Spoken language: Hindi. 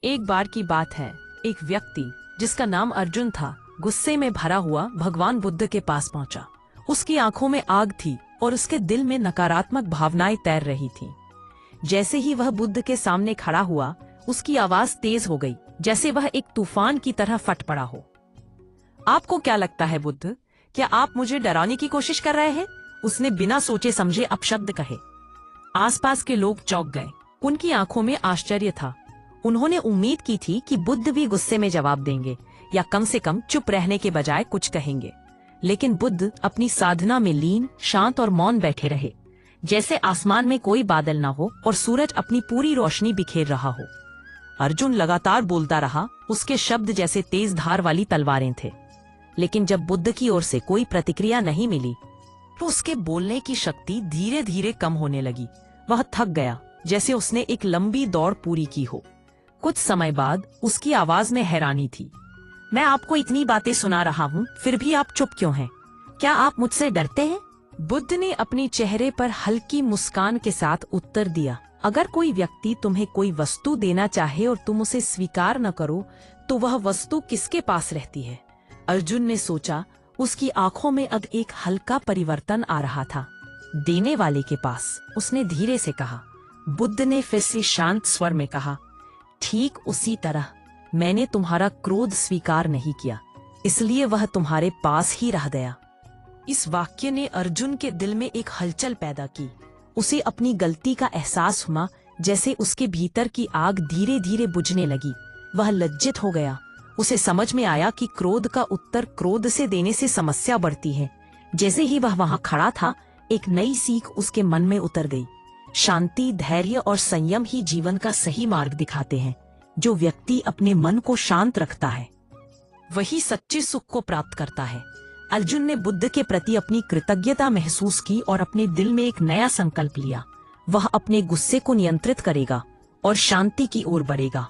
एक बार की बात है, एक व्यक्ति जिसका नाम अर्जुन था, गुस्से में भरा हुआ भगवान बुद्ध के पास पहुंचा। उसकी आंखों में आग थी और उसके दिल में नकारात्मक भावनाएं तैर रही थीं। जैसे ही वह बुद्ध के सामने खड़ा हुआ, उसकी आवाज तेज हो गई, जैसे वह एक तूफान की तरह फट पड़ा हो। आपको क्या लगता है बुद्ध, क्या आप मुझे डराने की कोशिश कर रहे हैं? उसने बिना सोचे समझे अपशब्द कहे। आसपास के लोग चौंक गए। उनकी आंखों में आश्चर्य था। उन्होंने उम्मीद की थी कि बुद्ध भी गुस्से में जवाब देंगे या कम से कम चुप रहने के बजाय कुछ कहेंगे। लेकिन बुद्ध अपनी साधना में लीन, शांत और मौन बैठे रहे, जैसे आसमान में कोई बादल ना हो और सूरज अपनी पूरी रोशनी बिखेर रहा हो। अर्जुन लगातार बोलता रहा, उसके शब्द जैसे तेज धार वाली तलवारें थे। लेकिन जब बुद्ध की ओर से कोई प्रतिक्रिया नहीं मिली, तो उसके बोलने की शक्ति धीरे धीरे कम होने लगी। वह थक गया, जैसे उसने एक लंबी दौड़ पूरी की हो। कुछ समय बाद उसकी आवाज में हैरानी थी। मैं आपको इतनी बातें सुना रहा हूँ, फिर भी आप चुप क्यों हैं? क्या आप मुझसे डरते हैं? बुद्ध ने अपनी चेहरे पर हल्की मुस्कान के साथ उत्तर दिया, अगर कोई व्यक्ति तुम्हें कोई वस्तु देना चाहे और तुम उसे स्वीकार न करो, तो वह वस्तु किसके पास रहती है? अर्जुन ने सोचा। उसकी आंखों में अब एक हल्का परिवर्तन आ रहा था। देने वाले के पास, उसने धीरे से कहा। बुद्ध ने फिर से शांत स्वर में कहा, ठीक उसी तरह मैंने तुम्हारा क्रोध स्वीकार नहीं किया, इसलिए वह तुम्हारे पास ही रह गया। इस वाक्य ने अर्जुन के दिल में एक हलचल पैदा की। उसे अपनी गलती का एहसास हुआ, जैसे उसके भीतर की आग धीरे धीरे बुझने लगी। वह लज्जित हो गया। उसे समझ में आया कि क्रोध का उत्तर क्रोध से देने से समस्या बढ़ती है। जैसे ही वह वहां खड़ा था, एक नई सीख उसके मन में उतर गई। शांति, धैर्य और संयम ही जीवन का सही मार्ग दिखाते हैं। जो व्यक्ति अपने मन को शांत रखता है, वही सच्चे सुख को प्राप्त करता है। अर्जुन ने बुद्ध के प्रति अपनी कृतज्ञता महसूस की और अपने दिल में एक नया संकल्प लिया। वह अपने गुस्से को नियंत्रित करेगा और शांति की ओर बढ़ेगा।